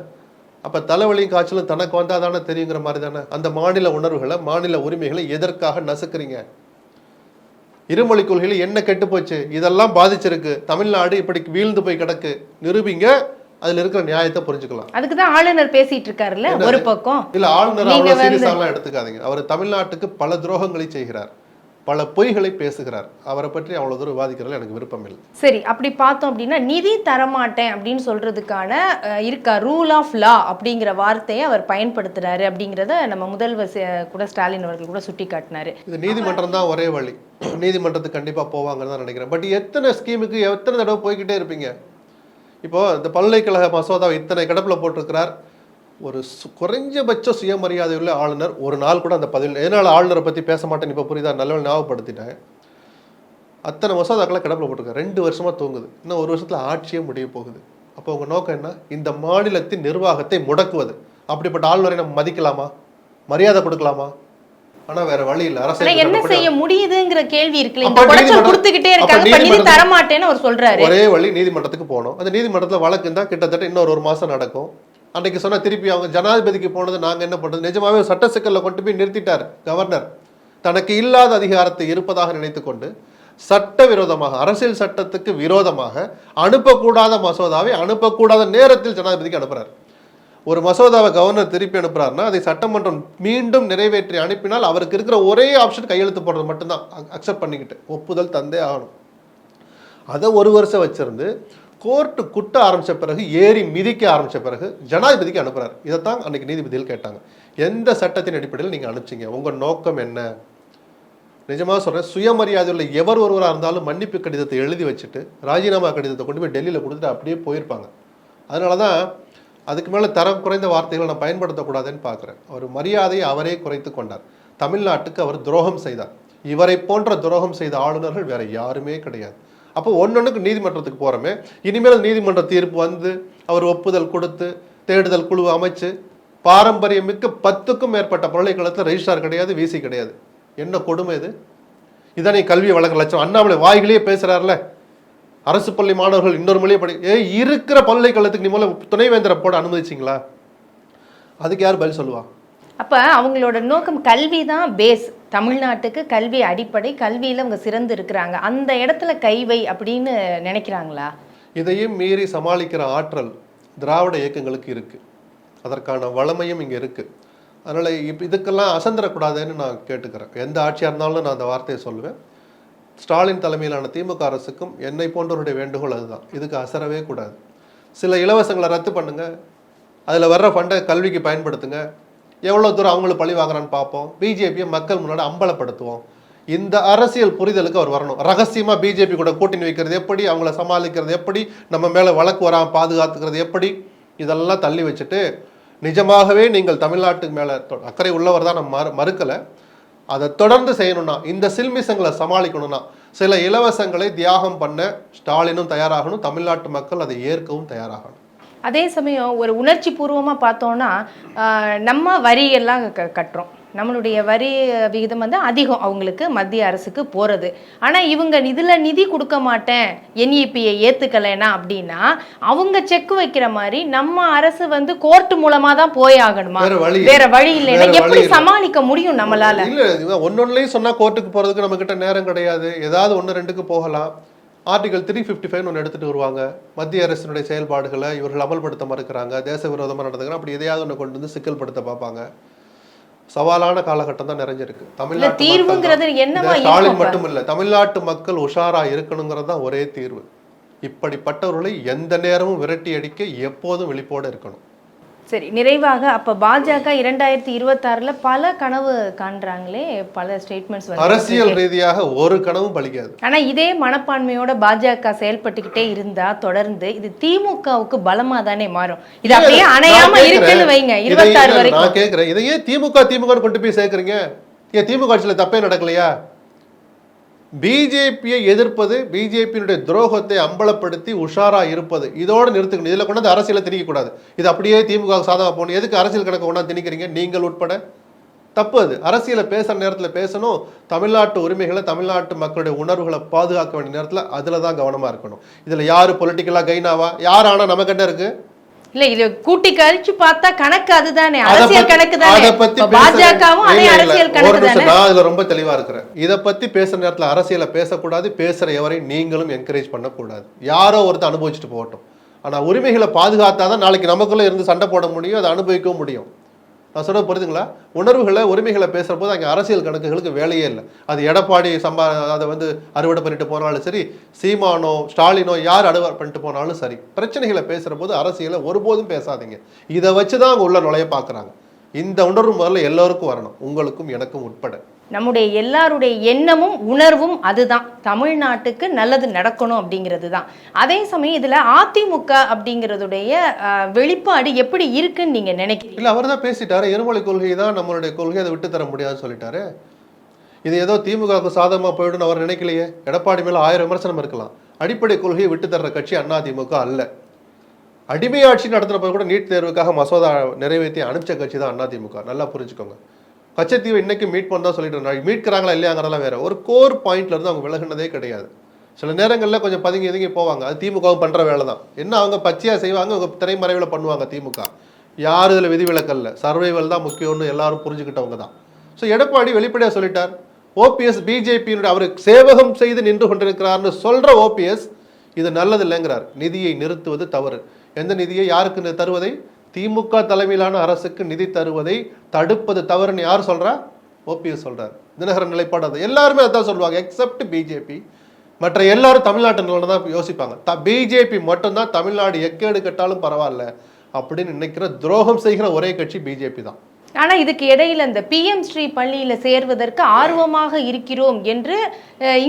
அப்போ தலைவலியும் காய்ச்சலும் தனக்கு வந்தால் தானே தெரியுங்கிற மாதிரி தானே. அந்த மாநில உணர்வுகளை, மாநில உரிமைகளை எதற்காக நசுக்கிறீங்க? இருமொழி கொள்கையில் என்ன கெட்டு போச்சு? இதெல்லாம் பாதிச்சிருக்கு. தமிழ்நாடு இப்படி வீழ்ந்து போய் கிடக்கு. நிரூபிங்க, அதுல இருக்கிற நியாயத்தை புரிஞ்சுக்கலாம். அதுக்குதான் ஆளுநர் பேசிட்டு இருக்காருல்ல ஒரு பக்கம். இல்ல, ஆளுநர் அவ்வளவு சீரியஸாலாம் எடுத்துக்காதீங்க. அவர் தமிழ்நாட்டுக்கு பல துரோகங்களை செய்கிறார், பல பொய்களை பேசுகிறார். அவரை பற்றி அவ்வளவு தூரம் விவாதிக்கிறது எனக்கு விருப்பம் இல்லை. சரி, அப்படி பார்த்தோம் அப்படின்னா நிதி தரமாட்டேன் அப்படின்னு சொல்றதுக்கான இருக்கா ரூல் ஆஃப் லா அப்படிங்கிற வார்த்தையை அவர் பயன்படுத்துறாரு அப்படிங்கிறத நம்ம முதல்வர் கூட ஸ்டாலின் அவர்கள் கூட சுட்டி காட்டினாரு. இது நீதிமன்றம் தான் ஒரே வழி. நீதிமன்றத்துக்கு கண்டிப்பா போவாங்கன்னு தான் நினைக்கிறேன். பட் எத்தனை ஸ்கீமுக்கு எத்தனை தடவை போய்கிட்டே இருப்பீங்க? இப்போ இந்த பல்கலைக்கழக மசோதாவை இத்தனை கிடப்பில் போட்டிருக்கிறார். ஒரு குறைஞ்சபட்ச சுயமரியாதை உள்ள ஆளுநர் ஒரு நாள் கூட அந்த பதில், எதனால் ஆளுநரை பற்றி பேச மாட்டேன்னு இப்போ புரியுதா? நல்ல ஞாபகப்படுத்திட்டேன். அத்தனை மசோதாக்களை கிடப்பில் போட்டிருக்காரு. 2 வருஷமா தூங்குது. இன்னும் 1 வருஷத்துல ஆட்சியே முடிய போகுது. அப்போ உங்க நோக்கம் என்ன? இந்த மாநிலத்தின் நிர்வாகத்தை முடக்குவது. அப்படிப்பட்ட ஆளுநரை நம்ம மதிக்கலாமா? மரியாதை கொடுக்கலாமா? ஆனா வேற வழி இல்ல. அரசு என்ன செய்ய முடியுதுங்கிற கேள்வி இருக்குல்ல. இந்த குடைச்சல் கொடுத்துக்கிட்டே இருக்காங்க, நிதி தர மாட்டேன்னு அவர் சொல்றாரு. ஒரே வழி நீதிமன்றத்துக்கு போகணும். அந்த நீதிமன்றத்துல வழக்கு இருந்தா கிட்டத்தட்ட இன்னொரு 1 மாசம் நடக்கும். அன்னைக்கு சொன்னா திருப்பி அவங்க ஜனாதிபதிக்கு போனது நாங்க என்ன பண்றது? நிஜமாவே சட்ட சிக்கல்ல கொண்டு போய் நிறுத்திட்டார் கவர்னர். தனக்கு இல்லாத அதிகாரத்தை இருப்பதாக நினைத்து கொண்டு சட்ட விரோதமாக, அரசியல் சட்டத்துக்கு விரோதமாக அனுப்பக்கூடாத மசோதாவை அனுப்பக்கூடாத நேரத்தில் ஜனாதிபதிக்கு அனுப்புறாரு. ஒரு மசோதாவை கவர்னர் திருப்பி அனுப்புறாருன்னா அதை சட்டமன்றம் மீண்டும் நிறைவேற்றி அனுப்பினால் அவருக்கு இருக்கிற ஒரே ஆப்ஷன் கையெழுத்து போடுறது மட்டும்தான். அக்செப்ட் பண்ணிக்கிட்டு ஒப்புதல் தந்தே ஆகணும். அதை 1 வருஷம் வச்சிருந்து கோர்ட்டு குட்ட ஆரம்பிச்ச பிறகு, ஏறி மிதிக்க ஆரம்பிச்ச பிறகு ஜனாதிபதிக்கு அனுப்புறாரு. இதைத்தான் அன்னைக்கு நீதிபதிகள் கேட்டாங்க. எந்த சட்டத்தின் அடிப்படையில் நீங்க அனுப்பிச்சிங்க? உங்க நோக்கம் என்ன? நிஜமாக சொல்றேன், சுயமரியாதை உள்ள எவர் ஒருவராக இருந்தாலும் மன்னிப்பு கடிதத்தை எழுதி வச்சுட்டு ராஜினாமா கடிதத்தை கொண்டு போய் டெல்லியில் கொடுத்துட்டு அப்படியே போயிருப்பாங்க. அதனாலதான் அதுக்கு மேலே தரம் குறைந்த வார்த்தைகளை நான் பயன்படுத்தக்கூடாதுன்னு பார்க்குறேன். அவர் மரியாதையை அவரே குறைத்து கொண்டார். தமிழ்நாட்டுக்கு அவர் துரோகம் செய்தார். இவரை போன்ற துரோகம் செய்த ஆளுநர்கள் வேற யாருமே கிடையாது. அப்போ ஒன்னொன்னுக்கு நீதிமன்றத்துக்கு போகிறோமே, இனிமேல் நீதிமன்ற தீர்ப்பு வந்து அவர் ஒப்புதல் கொடுத்து தேடுதல் குழு அமைச்சு பாரம்பரியம் மிக்க 10க்கும் மேற்பட்ட பல்கலைக்கழகத்தில் ரெஜிஸ்ட்ரார் கிடையாது, விசி கிடையாது. என்ன கொடுமை இது? இதானே கல்வி வழங்குற லட்சம். அண்ணாமலை வாய்களையே பேசுறாருல, அரசு பள்ளி மாணவர்கள் இன்னொரு மொழியை இருக்கிற பல்கலைக்கழகத்துக்கு நீ மூலம் துணைவேந்தரை போட அனுமதிச்சிங்களா? அதுக்கு யார் பதில் சொல்லுவா? அப்ப அவங்களோட நோக்கம் கல்வி தான் பேஸ். தமிழ்நாட்டுக்கு கல்வி அடிப்படை, கல்வியில அவங்க சிறந்து இருக்கிறாங்க, அந்த இடத்துல கைவை அப்படின்னு நினைக்கிறாங்களா? இதையும் மீறி சமாளிக்கிற ஆற்றல் திராவிட இயக்கங்களுக்கு இருக்கு. அதற்கான வளமையும் இங்க இருக்கு. அதனால இதுக்கெல்லாம் அசந்திரக்கூடாதுன்னு நான் கேட்டுக்கிறேன். எந்த ஆட்சியா இருந்தாலும் நான் அந்த வார்த்தையை சொல்லுவேன். ஸ்டாலின் தலைமையிலான திமுக அரசுக்கும் என்னை போன்றவருடைய வேண்டுகோள் அதுதான். இதுக்கு அசரவே கூடாது. சில இலவசங்களை ரத்து பண்ணுங்க, அதில் வர்ற ஃபண்டை கல்விக்கு பயன்படுத்துங்க. எவ்வளோ தூரம் அவங்களுக்கு பழி வாங்குறான்னு பார்ப்போம். பிஜேபியை மக்கள் முன்னாடி அம்பலப்படுத்துவோம். இந்த அரசியல் புரிதலுக்கு அவர் வரணும். ரகசியமாக பிஜேபி கூட கூட்டணி வைக்கிறது எப்படி, அவங்கள சமாளிக்கிறது எப்படி, நம்ம மேலே வழக்கு வராமல் பாதுகாத்துக்கிறது எப்படி, இதெல்லாம் தள்ளி வச்சுட்டு நிஜமாகவே நீங்கள் தமிழ்நாட்டுக்கு மேலே அக்கறை உள்ளவர் தான் நம்ம மறுக்கலை. அதை தொடர்ந்து செய்யணும்னா, இந்த சில்மிசங்களை சமாளிக்கணும்னா சில இலவசங்களை தியாகம் பண்ண ஸ்டாலினும் தயாராகணும், தமிழ்நாட்டு மக்கள் அதை ஏற்கவும் தயாராகணும். அதே சமயம் ஒரு உணர்ச்சி பூர்வமாக பார்த்தோன்னா நம்ம வரியெல்லாம் கட்டுறோம். நம்மளுடைய வரி விகிதம் வந்து அதிகம் அவங்களுக்கு, மத்திய அரசுக்கு போகிறது. ஆனால் இவங்க இதில் நிதி கொடுக்க மாட்டேன், என்இபியை ஏற்றுக்கலைன்னா அப்படின்னா அவங்க செக் வைக்கிற மாதிரி நம்ம அரசு வந்து கோர்ட் மூலமாக தான் போய் ஆகணுமா? வேற வழி இல்லைன்னா எப்படி சமாளிக்க முடியும் நம்மளால? இல்லை, ஒன்னொன்னுலையும் சொன்னால் கோர்ட்டுக்கு போகிறதுக்கு நம்ம கிட்ட நேரம் கிடையாது. ஏதாவது 1-2க்கு போகலாம். ஆர்டிகல் 355 ஒன்று எடுத்துகிட்டு வருவாங்க. மத்திய அரசினுடைய செயல்பாடுகளை இவர்கள் அமல்படுத்த மறுக்கிறாங்க, தேச விரோதமாக நடந்துக்கிறாங்க, அப்படி எதையாவது ஒன்று கொண்டு வந்து சிக்கல்படுத்த பார்ப்பாங்க. சவாலான காலகட்டம் தான் நிறைஞ்சிருக்கு. ஸ்டாலின் மட்டும் இல்லை, தமிழ்நாட்டு மக்கள் உஷாரா இருக்கணுங்கிறது தான் ஒரே தீர்வு. இப்படிப்பட்டவர்களை எந்த நேரமும் விரட்டி அடிக்க எப்போதும் விழிப்போடு இருக்கணும். சரி, நிறைவாக அப்ப பாஜக 2026ல பல கனவு காண்றாங்களே, பல ஸ்டேட்மெண்ட்ஸ் வந்து அரசியல் ரீதியாக ஒரு கனவும் பலிக்காது. ஆனா இதே மனப்பான்மையோட பாஜக செயல்பட்டுக்கிட்டே இருந்தா தொடர்ந்து இது திமுகவுக்கு பலமா தானே மாறும். இது அப்படியே அணையாம இருக்குன்னு வைங்க 26 வரைக்கும். நான் கேக்குறேன், இதையே திமுக கொண்டு போய் சேர்க்கறீங்க? ஏன் திமுக ஆட்சியில தப்பே நடக்கலையா? பிஜேபியை எதிர்ப்பது, பிஜேபியினுடைய துரோகத்தை அம்பலப்படுத்தி உஷாரா இருப்பது, இதோட நிறுத்துக்கணும். இதுல கொண்டு அரசியலை திணிக்க கூடாது. இது அப்படியே திமுக சாதகமா போகணும். எதுக்கு அரசியல் கணக்கு ஒன்றா திணிக்கிறீங்க நீங்கள் உட்பட? தப்பு அது. அரசியலை பேசுற நேரத்தில் பேசணும். தமிழ்நாட்டு உரிமைகளை, தமிழ்நாட்டு மக்களுடைய உணர்வுகளை பாதுகாக்க வேண்டிய நேரத்தில் அதுல தான் கவனமா இருக்கணும். இதுல யாரு பொலிட்டிக்கலா கைனாவா, யார் ஆனா நமக்கு என்ன இருக்கு? இல்ல, இது கூட்டி கழிச்சு பார்த்தா கணக்கு அதுதானே, அரசியல் கணக்கு தானே. பாஜகவும் அதே அரசியல் கணக்கு தானே. நான் இதுல ரொம்ப தெளிவா இருக்கிறேன். இத பத்தி பேசுற நேரத்துல அரசியலை பேசக்கூடாது, பேசுற எவரையும் நீங்களும் என்கரேஜ் பண்ணக்கூடாது. யாரோ ஒருத்தர் அனுபவிச்சுட்டு போகட்டும். ஆனா உரிமைகளை பாதுகாத்தாதான் நாளைக்கு நமக்குள்ள இருந்து சண்டை போட முடியும், அதை அனுபவிக்கவும் முடியும். நான் சொல்ல புரியுதுங்களா? உணர்வுகளை, உரிமைகளை பேசுற போது அங்கே அரசியல் கணக்குகளுக்கு வேலையே இல்லை. அது எடப்பாடி அதை வந்து அறுவடை பண்ணிட்டு போனாலும் சரி, சீமானோ ஸ்டாலினோ யார் அறுவடை பண்ணிட்டு போனாலும் சரி, பிரச்சனைகளை பேசுற போது அரசியலை ஒருபோதும் பேசாதீங்க. இதை வச்சுதான் அவங்க உள்ள நுழைய பார்க்குறாங்க. இந்த உணர்வு முதல்ல எல்லோருக்கும் வரணும், உங்களுக்கும் எனக்கும் உட்பட. நம்முடைய எல்லாருடைய எண்ணமும் உணர்வும் அதுதான், தமிழ்நாட்டுக்கு நல்லது நடக்கணும் அப்படிங்கிறது தான். அதே சமயம் இதுல அதிமுக அப்படிங்கிறதுடைய வெளிப்பாடு எப்படி இருக்குன்னு நீங்க நினைக்கிறீங்க? இல்ல, அவர் தான் பேசிட்டாரு, இருமொழி கொள்கை தான் நம்மளுடைய கொள்கை, அதை விட்டு தர முடியாதுன்னு சொல்லிட்டாரு. இது ஏதோ திமுகவுக்கு சாதகமா போயிடும் அவர் நினைக்கலையே. எடப்பாடி மேல 1000 விமர்சனம் இருக்கலாம். அடிப்படை கொள்கையை விட்டு தர்ற கட்சி அதிமுக அல்ல. அடிமையாட்சி நடத்துறப்ப கூட நீட் தேர்வுக்காக மசோதா நிறைவேற்றி அனுப்பிச்ச கட்சி தான் அதிமுக. நல்லா புரிஞ்சுக்கோங்க. கச்சத்தீவை இன்னைக்கு மீட் பண்ண தான் சொல்லிட்டு இருந்தாங்க. மீட்கிறாங்களா இல்லையாங்கிறதெல்லாம் வேற. ஒரு கோர் பாயிண்ட்ல இருந்து அவங்க விலகினதே கிடையாது. சில நேரங்களில் கொஞ்சம் பதுங்கி போவாங்க. அது திமுகவும் பண்ற வேலை தான். என்ன அவங்க பச்சையா செய்வாங்க, அவங்க திரைமறைவில் பண்ணுவாங்க. திமுக யாரு இதுல விதிவிலக்கல்ல, சர்வைவல் தான் முக்கியம்னு எல்லாரும் புரிஞ்சுக்கிட்டவங்க தான். ஸோ எடப்பாடி வெளிப்படையா சொல்லிட்டார். ஓபிஎஸ் பிஜேபியினுடைய அவர் சேவகம் செய்து நின்று கொண்டிருக்கிறார்னு சொல்ற ஓபிஎஸ் இது நல்லது இல்லைங்கிறார். நிதியை நிறுத்துவது தவறு. எந்த நிதியை யாருக்கு தருவதை? திமுக தலைமையிலான அரசுக்கு நிதி தருவதை தடுப்பது தவறுன்னு யார் சொல்றா? ஓபிஎஸ் சொல்றாரு. தினகரன் நிலைப்பாடு அது. எல்லாருமே அதான் சொல்லுவாங்க, எக்ஸப்ட் பிஜேபி. மற்ற எல்லாரும் தமிழ்நாட்டு நிலையில தான் யோசிப்பாங்க. பிஜேபி மட்டும்தான் தமிழ்நாடு எக்கேடு கட்டாலும் பரவாயில்ல அப்படின்னு நினைக்கிற, துரோகம் செய்கிற ஒரே கட்சி பிஜேபி தான். ஆனா இதுக்கு இடையில இந்த பிஎம் ஸ்ரீ பள்ளியில சேர்வதற்கு ஆர்வமாக இருக்கிறோம் என்று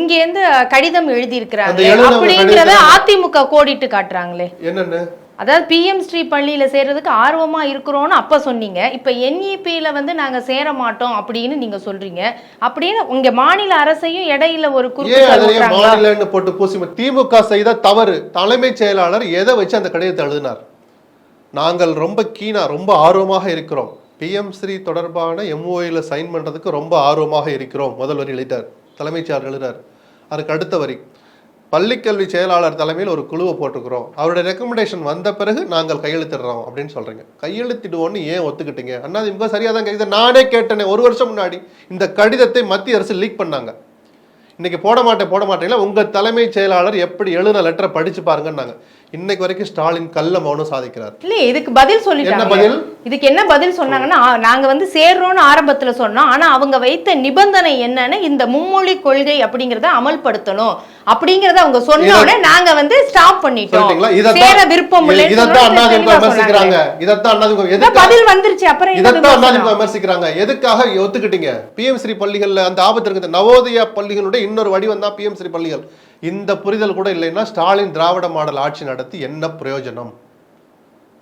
இங்கேருந்து கடிதம் எழுதியிருக்கிறாங்க. அப்படிங்கிறத அதிமுக கோடிட்டு காட்டுறாங்களே என்னன்னு? அதாவது பிஎம் ஸ்ரீ பள்ளியில சேர்றதுக்கு ஆர்வமா இருக்கிறோம்னு அப்ப சொன்னீங்க, இப்ப என்இபியில வந்து நாங்க சேர மாட்டோம் அப்படின்னு நீங்க சொல்றீங்க. அப்படின்னு உங்க மாநில அரசையும் இடையில ஒரு குறுக்கு போட்டு பூசி. திமுக செய்த தவறு, தலைமைச் செயலாளர் எதை வச்சு அந்த கடிதத்தை எழுதினார்? நாங்கள் ரொம்ப கீனா, ரொம்ப ஆர்வமாக இருக்கிறோம், பிஎம் ஸ்ரீ தொடர்பான எம்ஓஏல சைன் பண்றதுக்கு ரொம்ப ஆர்வமாக இருக்கிறோம் முதல்வர் எழுதிட்டார். தலைமைச் செயலாளர் எழுதினார். அதுக்கு அடுத்த வரி, பள்ளிக்கல்வி செயலாளர் தலைமையில் ஒரு குழுவை போட்டுக்கிறோம், அவருடைய ரெக்கமெண்டேஷன் வந்த பிறகு நாங்கள் கையெழுத்திடுறோம் அப்படின்னு சொல்றீங்க. கையெழுத்திடுவோன்னு ஏன் ஒத்துக்கிட்டீங்க? அதிமுக சரியா தான் கேட்குது. நானே கேட்டேனே, 1 வருஷம் முன்னாடி இந்த கடிதத்தை மத்திய அரசு லீக் பண்ணாங்க. இன்னைக்கு போட மாட்டேங்களா? உங்க தலைமைச் செயலாளர் எப்படி எழுதின லெட்டரை படிச்சு பாருங்கன்னாங்க. இன்னைக்கு வரைக்கும் ஸ்டாலின் கள்ள மௌனம் சாதிக்கிறார். இல்ல, இதுக்கு பதில் சொல்லிட்டாங்க. இதுக்கு என்ன பதில் சொன்னாங்கன்னா, நாங்க வந்து சேர்றோம்னு ஆரம்பத்துல சொன்னோம், ஆனா அவங்க வைத்த நிபந்தனை என்னன்னு இந்த மும்மொழி கொள்கை அப்படிங்கறத அமல்படுத்தணும் அப்படிங்கறத அவங்க சொன்னோட நாங்க வந்து ஸ்டாப் பண்ணிட்டோம். சேர விருப்பம் இல்லை. பதில் வந்துருச்சு. அப்புறம் விமர்சிக்கிறாங்க. எதுக்காக ஒத்துக்கிட்டீங்க? பிஎம் ஸ்ரீ பள்ளிகள்ல அந்த ஆபத்து இருக்குது. நவோதயா பள்ளிகளுடைய இன்னொரு வடிவம் தான் பிஎம் ஸ்ரீ பள்ளிகள். இந்த புரிதல் கூட இல்லைன்னா ஸ்டாலின் திராவிட மாடல் ஆட்சி நடத்தி என்ன பிரயோஜனம்?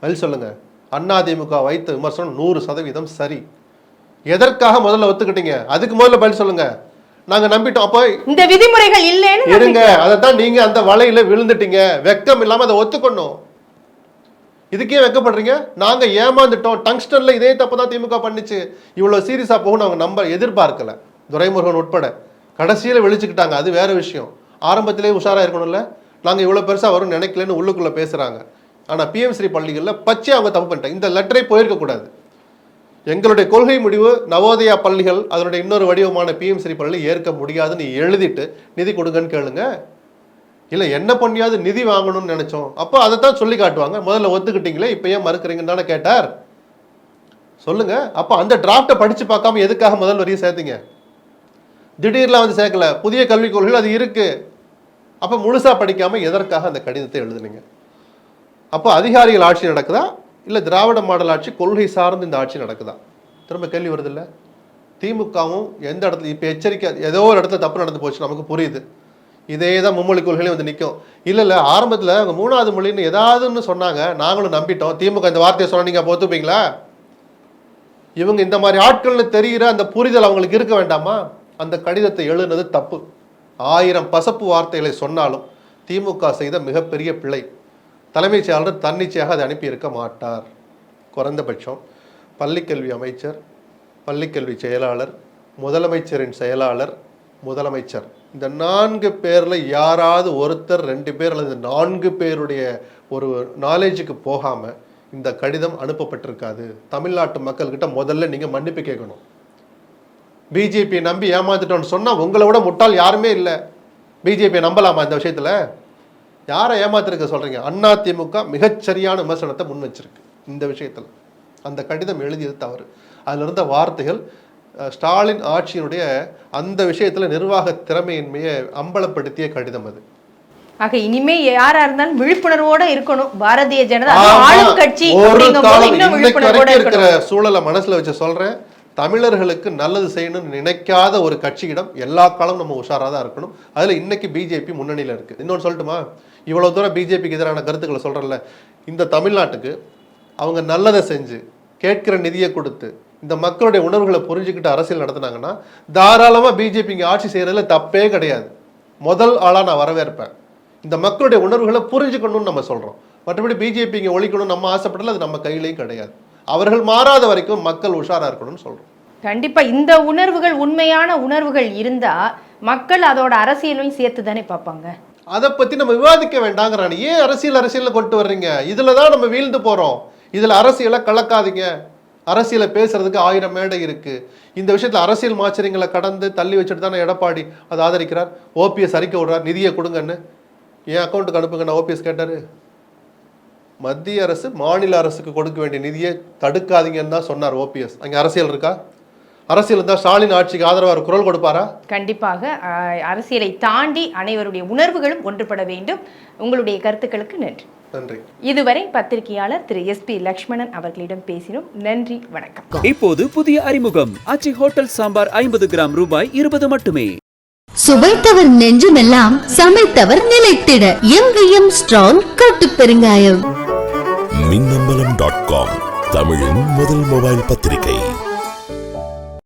பதில் சொல்லுங்க. அதிமுக வைத்த விமர்சனம் 100% சரி. எதற்காக முதல்ல ஒத்துக்கிட்டீங்க? அதுக்கு முதல்ல பதில் சொல்லுங்க. நாங்க நம்பிட்டோம். அப்ப இந்த விதிமுறைகள் இல்லைன்னு இருங்க. அதைத்தான் நீங்க அந்த வலையில விழுந்துட்டீங்க. வெக்கம் இல்லாம அதை ஒத்துக்கணும். இதுக்கே வெக்கப்படுறீங்க? நாங்க ஏமாந்துட்டோம், டங்ஸ்டன்ல இதே தப்புதான் திமுக பண்ணிச்சு, இவ்வளவு சீரியஸா போகணும் அவங்க நம்ப எதிர்பார்க்கல. துரைமுருகன் உட்பட கடைசியில வெளிச்சுக்கிட்டாங்க. அது வேற விஷயம். ஆரம்பத்திலே உஷாரா இருக்கணும்ல. நாங்க இவ்வளவு பெருசா வரும் நினைக்கலன்னு உள்ளுக்குள்ள பேசுறாங்க. ஆனா பிஎம் ஸ்ரீ பள்ளிகள்ல பச்சை அவங்க தப்பு பண்ணிட்டாங்க. இந்த லெட்டரை போயிருக்க கூடாது. எங்களுடைய கொள்கை முடிவு நவோதயா பள்ளிகள் அதனுடைய இன்னொரு வடிவமான பிஎம் ஸ்ரீ பள்ளி ஏற்க முடியாதுன்னு எழுதிட்டு நிதி கொடுங்கன்னு கேளுங்க. இல்லை என்ன பண்ணியாவது நிதி வாங்கணும்னு நினைச்சோம். அப்போ அதை தான் சொல்லி காட்டுவாங்க. முதல்ல ஒத்துக்கிட்டீங்களே, இப்போ ஏன் மறுக்கிறீங்கன்னு தானே கேட்டார். சொல்லுங்க. அப்போ அந்த டிராஃப்டை படிச்சு பார்க்காம எதுக்காக முதல் வரியை சேர்த்தீங்க? திடீர்லாம் வந்து சேர்க்கல. புதிய கல்விக் கொள்கைகள் அது இருக்கு. அப்போ முழுசா படிக்காம எதற்காக அந்த கடிதத்தை எழுதுனீங்க? அப்போ அதிகாரிகள் ஆட்சி நடக்குதா, இல்லை திராவிட மாடல் ஆட்சி கொள்கை சார்ந்து இந்த ஆட்சி நடக்குதா? திரும்ப கேள்வி வருது இல்லை? திமுகவும் எந்த இடத்துல இப்போ எச்சரிக்கை, ஏதோ ஒரு இடத்துல தப்பு நடந்து போச்சு நமக்கு புரியுது. இதே தான் மும்மொழி கொள்கையிலே வந்து நிற்கும். இல்லை ஆரம்பத்தில் அவங்க 3வது மொழின்னு ஏதாவதுன்னு சொன்னாங்க, நாங்களும் நம்பிட்டோம். திமுக இந்த வார்த்தையை சொன்னால் நீங்கள் ஒத்துப்பீங்களா? இவங்க இந்த மாதிரி ஆட்கள்னு தெரிகிற அந்த புரிதல் அவங்களுக்கு இருக்க வேண்டாமா? அந்த கடிதத்தை எழுதுனது தப்பு. 1000 பசப்பு வார்த்தைகளை சொன்னாலும் திமுக செய்த மிகப்பெரிய பிழை. தலைமைச் செயலாளர் தன்னிச்சையாக அதை அனுப்பியிருக்க மாட்டார். குறைந்தபட்சம் பள்ளிக்கல்வி அமைச்சர், பள்ளிக்கல்வி செயலாளர், முதலமைச்சரின் செயலாளர், முதலமைச்சர், இந்த 4 பேரில் யாராவது ஒருத்தர் 2 பேர் அல்லது 4 பேருடைய ஒரு நாலேஜுக்கு போகாமல் இந்த கடிதம் அனுப்பப்பட்டிருக்காது. தமிழ்நாட்டு மக்கள்கிட்ட முதல்ல நீங்கள் மன்னிப்பு கேட்கணும். பிஜேபியை நம்பி ஏமாத்திட்டோன்னு சொன்னால் உங்களை விட முட்டாள் யாருமே இல்லை. பிஜேபியை நம்பலாமா இந்த விஷயத்தில்? யாரை ஏமாத்திருக்க சொல்கிறீங்க? அதிமுக மிகச்சரியான விமர்சனத்தை முன் வச்சிருக்கு இந்த விஷயத்தில். அந்த கடிதம் எழுதியது தவறு. அதில் இருந்த வார்த்தைகள் ஸ்டாலின் ஆட்சியினுடைய அந்த விஷயத்தில் நிர்வாக திறமையின்மையை அம்பலப்படுத்திய கடிதம் அது. ஆக இனிமே யாரா இருந்தாலும் விழிப்புணர்வோட இருக்கணும். பாரதிய ஜனதா ஆளும் கட்சி இருக்கிற சூழலை மனசுல வச்சு சொல்றேன். தமிழர்களுக்கு நல்லது செய்யணும்னு நினைக்காத ஒரு கட்சியிடம் எல்லா காலம் நம்ம உஷாராக தான் இருக்கணும். அதில் இன்னைக்கு பிஜேபி முன்னணியில் இருக்கு. இன்னொன்று சொல்லட்டுமா? இவ்வளவு தூரம் பிஜேபிக்கு எதிரான கருத்துக்களை சொல்றேன்ல, இந்த தமிழ்நாட்டுக்கு அவங்க நல்லதை செஞ்சு கேட்கிற நிதியை கொடுத்து இந்த மக்களுடைய உணர்வுகளை புரிஞ்சுக்கிட்டு அரசியல் நடத்தினாங்கன்னா தாராளமாக பிஜேபி இங்கே ஆட்சி செய்யறதுல தப்பே கிடையாது. முதல் ஆளாக நான் வரவேற்பேன். இந்த மக்களுடைய உணர்வுகளை புரிஞ்சுக்கணும்னு நம்ம சொல்றோம். மற்றபடி பிஜேபி இங்கே ஒழிக்கணும் நம்ம ஆசைப்படல, அது நம்ம கையிலையும் கிடையாது. அவர்கள் மாறாத வரைக்கும் மக்கள் உஷாரா இருக்கணும்னு சொல்றோம். கண்டிப்பா இந்த உணர்வுகள் உண்மையான உணர்வுகள் இருந்தா மக்கள் அதோட அரசியலையும் சேர்த்து தானே பார்ப்பாங்க. அதை பத்தி நம்ம விவாதிக்க வேண்டாங்கிறான். ஏன் அரசியல் கொண்டு வர்றீங்க? இதுலதான் நம்ம வீழ்ந்து போறோம். இதுல அரசியலை கலக்காதீங்க. அரசியலை பேசுறதுக்கு 1000 மேடை இருக்கு. இந்த விஷயத்துல அரசியல் மாச்சரியங்களை கடந்து தள்ளி வச்சுட்டு தானே எடப்பாடி அதை ஆதரிக்கிறார். ஓபிஎஸ் அறிக்கை விடுறார், நிதியை கொடுங்கன்னு. என் அக்கௌண்ட்டுக்கு அனுப்புங்க ஓபிஎஸ் கேட்டாரு. மத்திய அரசு மாநில அரசுக்கு கொடுக்க வேண்டிய நிதியை தடுக்காதீங்கன்னு தான் சொன்னார் ஓபிஎஸ். அங்கே அரசியல் இருக்கா? அரசியல் தான் ஸ்டாலின் ஆட்சிக்கு ஆதரவாக குரல் கொடுப்பாரா? கண்டிப்பாக அரசியலை தாண்டி அனைவருடைய உணர்வுகளும் ஒன்றுபட வேண்டும். உங்களுடைய கருத்துக்களுக்கு நன்றி. நன்றி. இதுவரை பத்திரிகையாளர் திரு SP லக்ஷ்மணன் அவர்களிடம் பேசினோம். நன்றி, வணக்கம். இப்போது புதிய அறிமுகம் ஆச்சி ஹோட்டல் சாம்பார் 50 கிராம் ரூபாய் 20 மட்டுமே. சுவைத்தவர் நெஞ்சுமெல்லாம் சமைத்தவர் நிலைத்திட எங்கேயும் ஸ்ட்ராங் கட்டு பெருங்காயம். மின்னம்பலம்.com தமிழின் முதல் மொபைல் பத்திரிகை.